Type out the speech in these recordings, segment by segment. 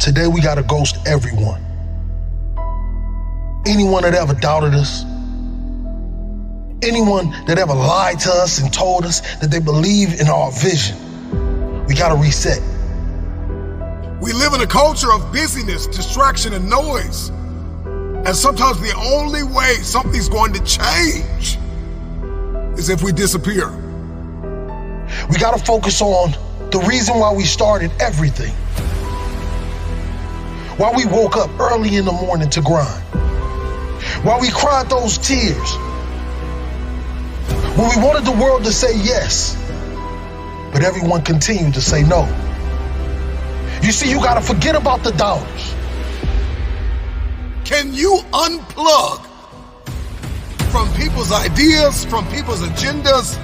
Today we gotta ghost everyone. Anyone that ever doubted us, anyone that ever lied to us and told us that they believe in our vision, we gotta reset. We live in a culture of busyness, distraction, and noise. And sometimes the only way something's going to change is if we disappear. We gotta focus on the reason why we started everything. Why we woke up early in the morning to grind. Why we cried those tears. When we wanted the world to say yes, but everyone continued to say no. You see, you gotta forget about the doubters. Can you unplug from people's ideas, from people's agendas,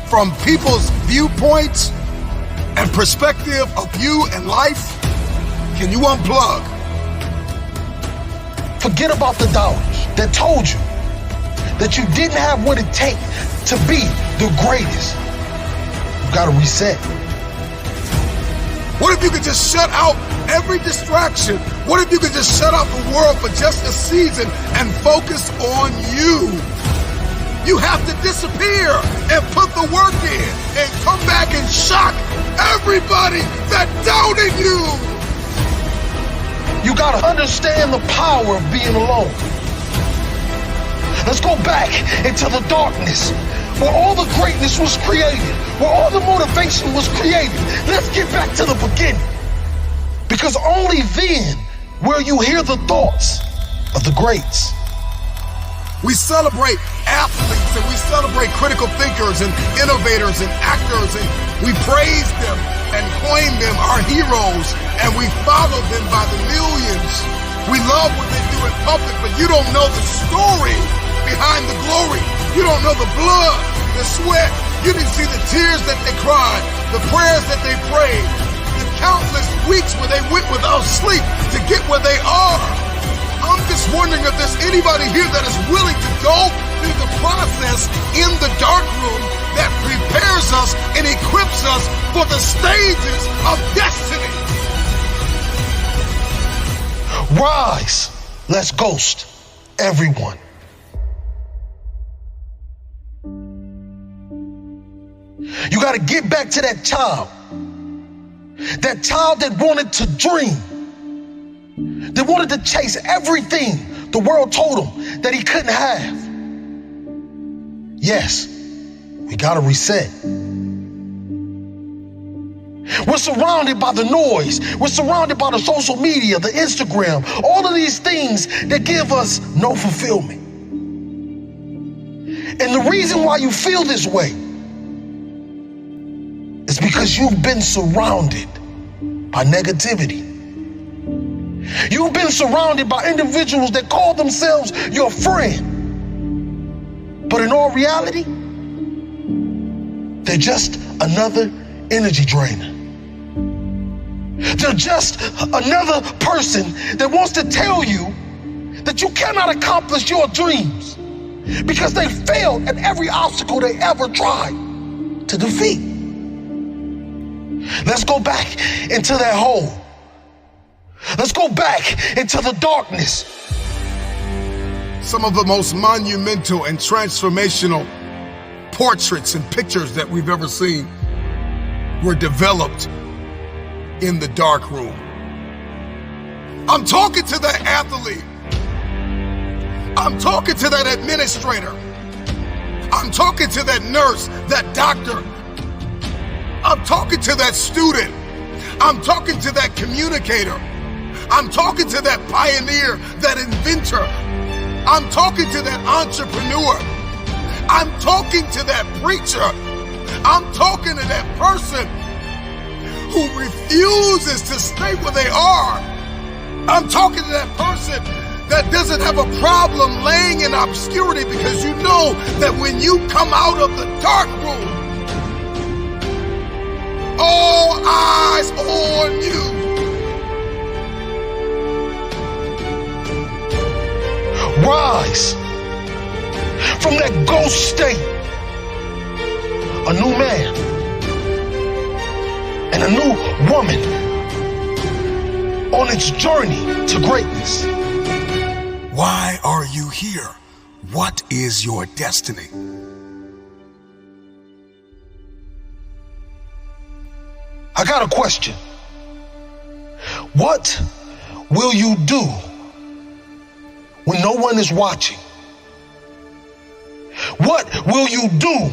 from people's viewpoints and perspective of you and life? Can you unplug? Forget about the doubters that told you that you didn't have what it takes to be the greatest. You gotta reset. What if you could just shut out every distraction? What if you could just shut out the world for just a season and focus on you? You have to disappear and put the work in and come back and shock everybody that doubted you. You gotta understand the power of being alone. Let's go back into the darkness where all the greatness was created, where all the motivation was created. Let's get back to the beginning. Because only then will you hear the thoughts of the greats. We celebrate athletes and we celebrate critical thinkers and innovators and actors, and we praise them and claim them our heroes, and we follow them by the millions. We love what they do in public, but you don't know the story behind the glory. You don't know the blood, the sweat. You didn't see the tears that they cried, the prayers that they prayed, the countless weeks where they went without sleep to get where they are. I'm just wondering if there's anybody here that is willing to go through the process in the dark room that prepares us and equips us for the stages of destiny. Rise. Let's ghost everyone. You got to get back to that child that wanted to dream, that wanted to chase everything the world told him that he couldn't have. Yes, we got to reset. We're surrounded by the noise. We're surrounded by the social media, the Instagram, all of these things that give us no fulfillment. And the reason why you feel this way is because you've been surrounded by negativity. You've been surrounded by individuals that call themselves your friend. But in all reality, they're just another energy drainer. They're just another person that wants to tell you that you cannot accomplish your dreams because they failed at every obstacle they ever tried to defeat. Let's go back into that hole. Let's go back into the darkness. Some of the most monumental and transformational portraits and pictures that we've ever seen were developed in the dark room. I'm talking to that athlete. I'm talking to that administrator. I'm talking to that nurse, that doctor. I'm talking to that student. I'm talking to that communicator. I'm talking to that pioneer, that inventor. I'm talking to that entrepreneur. I'm talking to that preacher. I'm talking to that person who refuses to stay where they are. I'm talking to that person that doesn't have a problem laying in obscurity because you know that when you come out of the dark room, all eyes on you. Rise from that ghost state, a new man and a new woman on its journey to greatness. Why are you here? What is your destiny? I got a question. What will you do when no one is watching? What will you do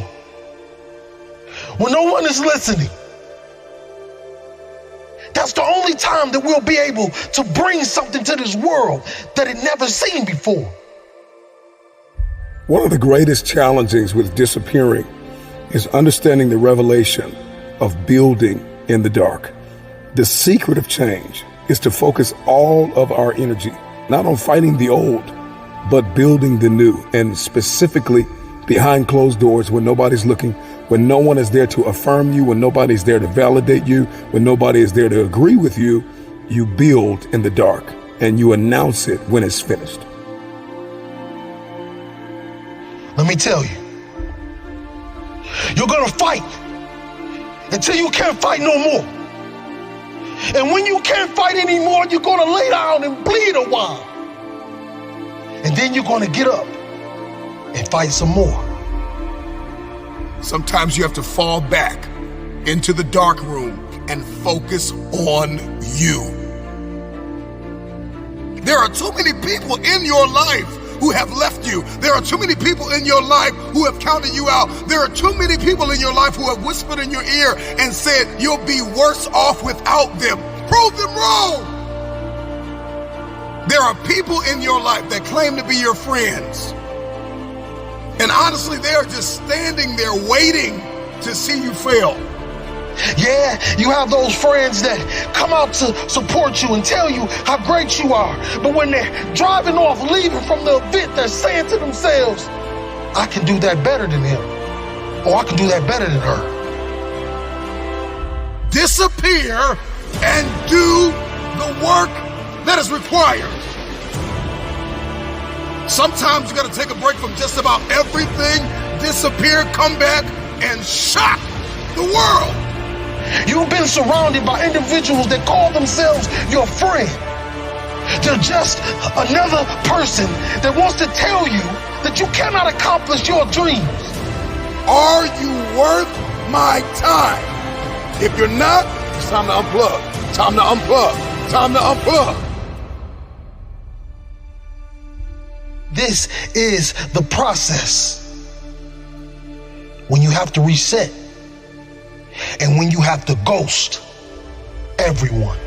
when no one is listening? That's the only time that we'll be able to bring something to this world that it never seen before. One of the greatest challenges with disappearing is understanding the revelation of building in the dark. The secret of change is to focus all of our energy, not on fighting the old, but building the new, and specifically behind closed doors when nobody's looking, when no one is there to affirm you, when nobody's there to validate you, when nobody is there to agree with you. You build in the dark and you announce it when it's finished. Let me tell you, you're gonna fight until you can't fight no more. And when you can't fight anymore, you're gonna lay down and bleed a while. And then you're gonna get up and fight some more. Sometimes you have to fall back into the dark room and focus on you. There are too many people in your life who have left you. There are too many people in your life who have counted you out. There are too many people in your life who have whispered in your ear and said you'll be worse off without them. Prove them wrong. There are people in your life that claim to be your friends. And honestly, they are just standing there waiting to see you fail. Yeah, you have those friends that come out to support you and tell you how great you are. But when they're driving off, leaving from the event, they're saying to themselves, I can do that better than him. Or I can do that better than her. Disappear and do the work that is required. Sometimes you got to take a break from just about everything, disappear, come back, and shock the world. You've been surrounded by individuals that call themselves your friend. They're just another person that wants to tell you that you cannot accomplish your dreams. Are you worth my time? If you're not, it's time to unplug. Time to unplug. Time to unplug. This is the process when you have to reset and when you have to ghost everyone.